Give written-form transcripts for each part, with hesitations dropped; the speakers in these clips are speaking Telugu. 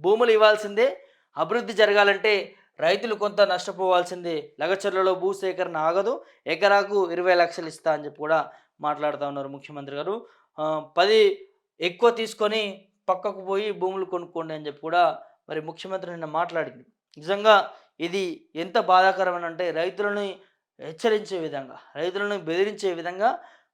భూములు ఇవ్వాల్సిందే, అభివృద్ధి జరగాలంటే రైతులు కొంత నష్టపోవాల్సిందే, లగచర్లలో భూసేకరణ ఆగదు, ఎకరాకు 20 లక్షలు ఇస్తా అని చెప్పి కూడా మాట్లాడుతూ ఉన్నారు ముఖ్యమంత్రి గారు. 10 ఎక్కువ తీసుకొని పక్కకు పోయి భూములు కొనుక్కోండి అని చెప్పి కూడా మరి ముఖ్యమంత్రి నిన్న మాట్లాడింది. నిజంగా ఇది ఎంత బాధాకరమనంటే రైతులని హెచ్చరించే విధంగా, రైతులను బెదిరించే విధంగా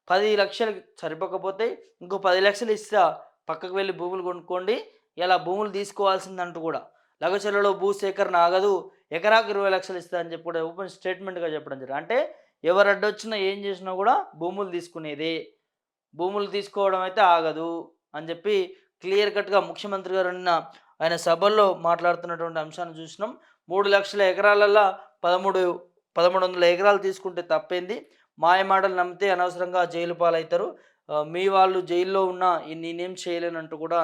10 లక్షలు సరిపోకపోతే ఇంకో 10 లక్షలు ఇస్తా, పక్కకు వెళ్ళి భూములు కొనుక్కోండి, ఇలా భూములు తీసుకోవాల్సిందంటూ కూడా లగచర్లలో భూసేకరణ ఆగదు, ఎకరాకు 20 లక్షలు ఇస్తా అని చెప్పి కూడా ఓపెన్ స్టేట్మెంట్గా చెప్పడం జరిగింది. అంటే ఎవరు అడ్డొచ్చినా ఏం చేసినా కూడా భూములు తీసుకునేదే, భూములు తీసుకోవడం అయితే ఆగదు అని చెప్పి క్లియర్ కట్గా ముఖ్యమంత్రి గారు నిన్న ఆయన సభల్లో మాట్లాడుతున్నటువంటి అంశాన్ని చూసినాం. 3 లక్షల ఎకరాలల్లో 1300 ఎకరాలు తీసుకుంటే తప్పేంది, మాయమాటలు నమ్మితే అనవసరంగా జైలు పాలవుతారు, మీ వాళ్ళు జైల్లో ఉన్నా నేనేం చేయలేనంటూ కూడా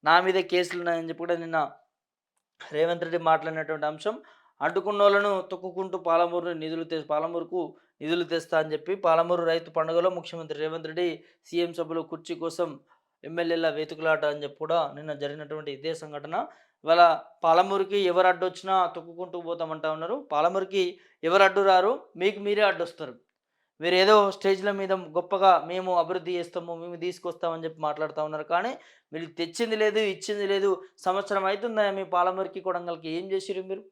నా మీదే కేసులు ఉన్నాయని చెప్పి కూడా నిన్న రేవంత్ రెడ్డి మాట్లాడినటువంటి అంశం. అడ్డుకున్నోళ్ళను తొక్కుకుంటూ పాలమూరుకు నిధులు తెస్తా అని చెప్పి పాలమూరు రైతు పండుగలో ముఖ్యమంత్రి రేవంత్ రెడ్డి సీఎం సభలో కుర్చీ కోసం ఎమ్మెల్యేల వెతుకులాట అని చెప్పి కూడా నిన్న జరిగినటువంటి ఇదే సంఘటన. ఇవాళ పాలమూరుకి ఎవరు అడ్డొచ్చినా తొక్కుకుంటూ పోతామంటా ఉన్నారు. పాలమూరుకి ఎవరు అడ్డు రారు, మీకు మీరే అడ్డొస్తారు. మీరేదో స్టేజ్ల మీద గొప్పగా మేము అభివృద్ధి చేస్తాము, మేము తీసుకొస్తామని చెప్పి మాట్లాడుతూ ఉన్నారు. కానీ మీరు తెచ్చింది లేదు, ఇచ్చింది లేదు. సంవత్సరం అవుతుందా మీ పాలమూరుకి కొడంగల్కి? ఏం చేసిర్రు మీరు?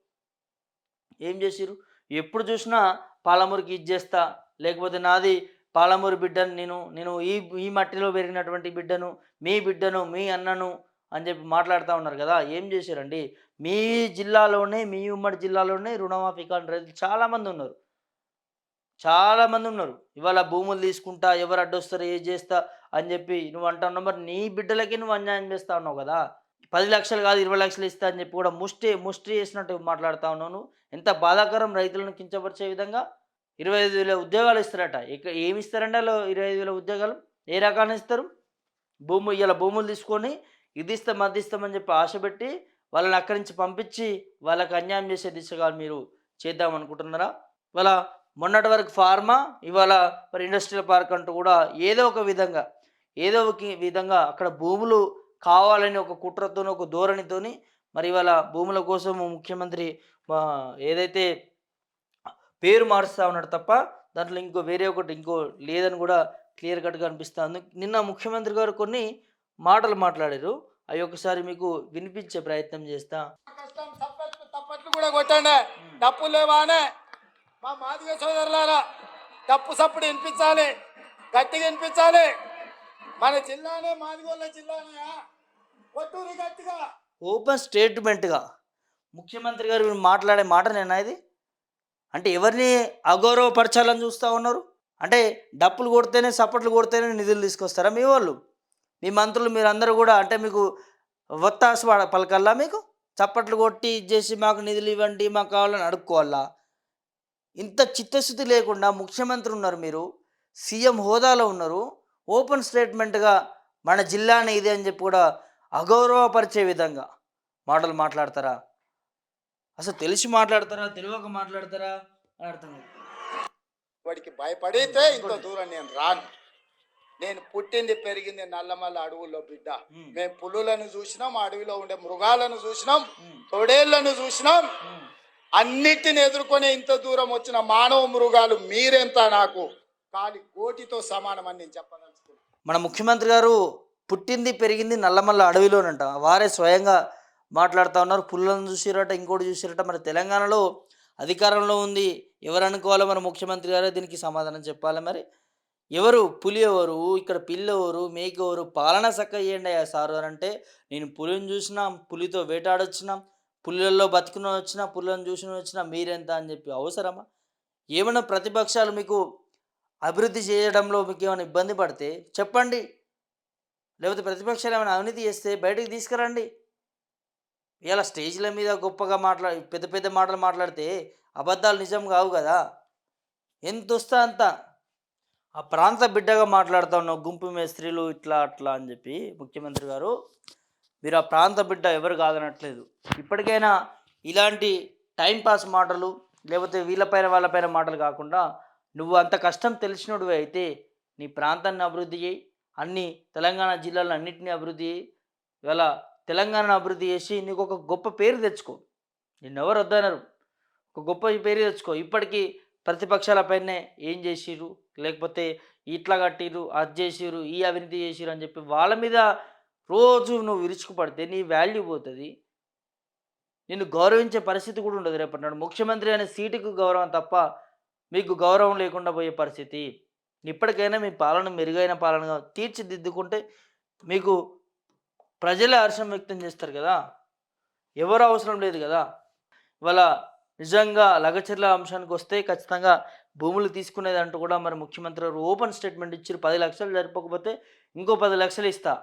ఏం చేసిర్రు? ఎప్పుడు చూసినా పాలమూరుకి ఇది చేస్తా, లేకపోతే నాది పాలమూరు బిడ్డను, నేను నేను ఈ ఈ మట్టిలో పెరిగినటువంటి బిడ్డను, మీ బిడ్డను, మీ అన్నను అని చెప్పి మాట్లాడుతూ ఉన్నారు కదా. ఏం చేశారండి? మీ జిల్లాలోనే, మీ ఉమ్మడి జిల్లాలోనే రుణమాఫీ కాని రైతులు చాలామంది ఉన్నారు. చాలామంది ఉన్నారు. ఇవాళ భూములు తీసుకుంటా, ఎవరు అడ్డొస్తారు, ఏది చేస్తా అని చెప్పి నువ్వు అంటున్నావు. మరి నీ బిడ్డలకి నువ్వు అన్యాయం చేస్తా ఉన్నావు కదా. 10 లక్షలు కాదు 20 లక్షలు ఇస్తా అని చెప్పి కూడా ముష్టి చేసినట్టు మాట్లాడుతా ఉన్నావు నువ్వు. ఎంత బాధాకరం, రైతులను కించపరిచే విధంగా. 25,000 ఉద్యోగాలు ఇస్తారట. ఏమి ఇస్తారండి వాళ్ళు 25,000 ఉద్యోగాలు? ఏ రకాన్ని ఇస్తారు? భూములు తీసుకొని ఇది ఇస్తాం, అది ఇస్తామని చెప్పి ఆశపెట్టి వాళ్ళని అక్కడి నుంచి పంపించి వాళ్ళకి అన్యాయం చేసే దిశగా మీరు చేద్దాం అనుకుంటున్నారా? ఇవాళ మొన్నటి వరకు ఫార్మా, ఇవాళ మరి ఇండస్ట్రియల్ పార్క్ అంటూ కూడా ఏదో ఒక విధంగా అక్కడ భూములు కావాలని ఒక కుట్రతోని, ఒక ధోరణితోని మరి ఇవాళ భూముల కోసం ముఖ్యమంత్రి ఏదైతే పేరు మారుస్తా ఉన్నాడు తప్ప దాంట్లో ఇంకో లేదని కూడా క్లియర్ కట్గా అనిపిస్తుంది. నిన్న ముఖ్యమంత్రి గారు కొన్ని మాటలు మాట్లాడారు. అవి ఒకసారి మీకు వినిపించే ప్రయత్నం చేస్తా. కష్టం తప్పట్లు కూడా కొట్టండి, డప్పులు లేవానే మా మాదిగ సోదరులారా, డప్పు సప్పుడు వినిపించాలి, గట్టిగా వినిపించాలి. మన జిల్లానే మాదిగోళ్ళ జిల్లానే, కొట్టూరి గట్టిగా. ఓపెన్ స్టేట్మెంట్గా ముఖ్యమంత్రి గారు మాట్లాడే మాట నేనా ఇది? అంటే ఎవరిని అగౌరవపరచాలని చూస్తూ ఉన్నారు? అంటే డప్పులు కొడితేనే, చప్పట్లు కొడితేనే నిధులు తీసుకొస్తారా మీ వాళ్ళు? మీ మంత్రులు మీరందరూ కూడా అంటే మీకు ఒత్తాసు పలకల్లా? మీకు చప్పట్లు కొట్టి ఇచ్చేసి మాకు నిధులు ఇవ్వండి, మాకు కావాలని అడుక్కోవాలా? ఇంత చిత్తశుద్ధి లేకుండా ముఖ్యమంత్రి ఉన్నారు, మీరు సీఎం హోదాలో ఉన్నారు, ఓపెన్ స్టేట్మెంట్గా మన జిల్లానే ఇది అని చెప్పి కూడా అగౌరవపరిచే విధంగా మాటలు మాట్లాడతారా? అసలు తెలిసి మాట్లాడతారా, తెలియక మాట్లాడతారా అని అర్థం కాదు. వాడికి భయపడితే ఇంత దూరం నేను రాను. నేను పుట్టింది పెరిగింది నల్లమల్ల అడవుల్లో బిడ్డ. మేము పులులను చూసినాం, అడవిలో ఉండే మృగాలను చూసినాం, తొడేళ్లను చూసినాం. అన్నిటిని ఎదుర్కొని ఇంత దూరం వచ్చిన మానవ మృగాలు మీరెంత నాకు కాలి కోటితో సమానం అని నేను చెప్పదలుచుకున్నాను. మన ముఖ్యమంత్రి గారు పుట్టింది పెరిగింది నల్లమల్ల అడవిలోనంట. వారే స్వయంగా మాట్లాడుతూ ఉన్నారు. పుల్లను చూసిరట, ఇంకోటి చూసిరట. మరి తెలంగాణలో అధికారంలో ఉంది, ఎవరు అనుకోవాలో మన ముఖ్యమంత్రి గారే దీనికి సమాధానం చెప్పాలి. మరి ఎవరు పులి, ఎవరు ఇక్కడ పిల్లి, ఎవరు మేక, ఎవరు పాలన చక్క చేయండి అయ్యా సారు అని అంటే, నేను పులిని చూసినా, పులితో వేటాడొచ్చినా, పులిలలో బతికిన వచ్చినా, పులిలను చూసిన వచ్చినా, మీరెంత అని చెప్పి అవసరమా? ఏమైనా ప్రతిపక్షాలు మీకు అభివృద్ధి చేయడంలో మీకు ఏమైనా ఇబ్బంది పడితే చెప్పండి, లేకపోతే ప్రతిపక్షాలు ఏమైనా అవినీతి చేస్తే బయటకు తీసుకురండి. ఇలా స్టేజ్ల మీద గొప్పగా పెద్ద పెద్ద మాటలు మాట్లాడితే అబద్ధాలు నిజం కావు కదా. ఎంత వస్తా అంత ఆ ప్రాంత బిడ్డగా మాట్లాడుతూ ఉన్నావు, గుంపు మేస్త్రీలు ఇట్లా అట్లా అని చెప్పి. ముఖ్యమంత్రి గారు, మీరు ఆ ప్రాంత బిడ్డ ఎవరు కాదనట్లేదు. ఇప్పటికైనా ఇలాంటి టైంపాస్ మాటలు, లేకపోతే వాళ్ళపైన మాటలు కాకుండా నువ్వు అంత కష్టం తెలిసినోడు అయితే నీ ప్రాంతాన్ని అభివృద్ధి చేయి, అన్ని తెలంగాణ జిల్లాలను అన్నింటినీ అభివృద్ధి చేయి. ఇవాళ తెలంగాణను అభివృద్ధి చేసి నీకు ఒక గొప్ప పేరు తెచ్చుకో. నిన్నెవరు వద్దనరు. ఒక గొప్ప పేరు తెచ్చుకో. ఇప్పటికీ ప్రతిపక్షాలపైనే ఏం చేసిర్రు, లేకపోతే ఇట్లా కట్టిర్రు, అది చేసిర్రు, ఈ అవినీతి చేసిర్రు అని చెప్పి వాళ్ళ మీద రోజు నువ్వు విరుచుకుపడితే నీ వాల్యూ పోతది. నిన్ను గౌరవించే పరిస్థితి కూడా ఉండదు రేపటి నాడు. ముఖ్యమంత్రి అనే సీటుకు గౌరవం తప్ప మీకు గౌరవం లేకుండా పోయే పరిస్థితి. ఇప్పటికైనా మీ పాలన మెరుగైన పాలనగా తీర్చిదిద్దుకుంటే మీకు ప్రజలే హర్షం వ్యక్తం చేస్తారు కదా! ఎవరు అవసరం లేదు కదా! ఇవాళ నిజంగా లగచర్ల అంశానికొస్తే ఖచ్చితంగా భూములు తీసుకునేదంటూ కూడా మరి ముఖ్యమంత్రి గారు ఓపెన్ స్టేట్మెంట్ ఇచ్చిర్రు. 10,00,000 సరిపోకపోతే ఇంకో 10,00,000 ఇస్తా.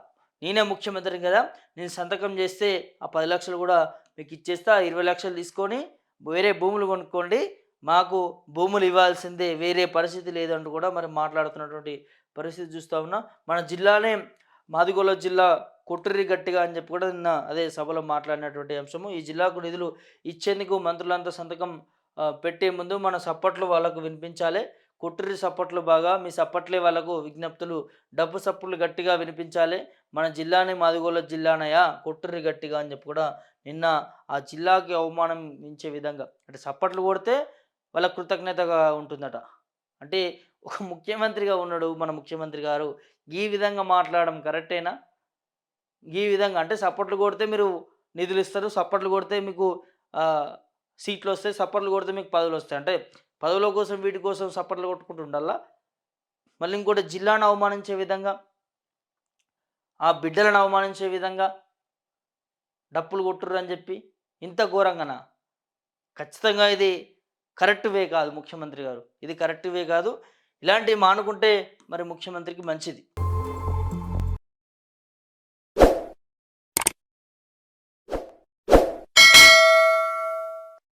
నేనే ముఖ్యమంత్రిని కదా! నేను సంతకం చేస్తే ఆ 10,00,000 కూడా మీకు ఇచ్చేస్తా. 20,00,000 తీసుకొని వేరే భూములు కొనుక్కోండి. మాకు భూములు ఇవ్వాల్సిందే. వేరే పరిస్థితి లేదంటూ కూడా మరి మాట్లాడుతున్నటువంటి పరిస్థితి చూస్తా ఉన్నా. మన జిల్లానే మాదిగొల్ల జిల్లా కొట్టుర్రి గట్టిగా అని చెప్పి కూడా నిన్న అదే సభలో మాట్లాడినటువంటి అంశము. ఈ జిల్లాకు నిధులు ఇచ్చేందుకు మంత్రులంతా సంతకం పెట్టే ముందు మన సప్పట్లు వాళ్ళకు వినిపించాలి. కొట్టుర్రి సప్పట్లు బాగా మీ సప్పట్లే వాళ్ళకు విజ్ఞప్తులు, డప్పు సప్పులు గట్టిగా వినిపించాలి. మన జిల్లానే మాదిగొల్ల జిల్లానయ్యా కొట్టుర్రి గట్టిగా అని చెప్పి కూడా నిన్న ఆ జిల్లాకి అవమానించే విధంగా అంటే సప్పట్లు కొడితే వాళ్ళ కృతజ్ఞతగా ఉంటుందట. అంటే ఒక ముఖ్యమంత్రిగా ఉన్నాడు మన ముఖ్యమంత్రి గారు. ఈ విధంగా మాట్లాడడం కరెక్టేనా? ఈ విధంగా అంటే సపోర్ట్‌లు కొడితే మీరు నిధులిస్తారు. సపోర్ట్‌లు కొడితే మీకు ఆహ్, సీట్లొస్తాయి. సపోర్ట్‌లు కొడితే మీకు పదవులొస్తాయి. అంటే పదవుల కోసం వీటి కోసం సపోర్ట్‌లు కొట్టుకుంటూ ఉండాలా? మళ్ళీ ఇంకోటి జిల్లాను అవమానించే విధంగా, ఆ బిడ్డలను అవమానించే విధంగా డప్పులు కొట్టుర్రు అని చెప్పి ఇంత ఘోరంగానా? ఖచ్చితంగా ఇది కరెక్ట్ వే కాదు ముఖ్యమంత్రి గారు. ఇది కరెక్ట్ వే కాదు. ఇలాంటివి మానుకుంటే మరి ముఖ్యమంత్రికి మంచిది.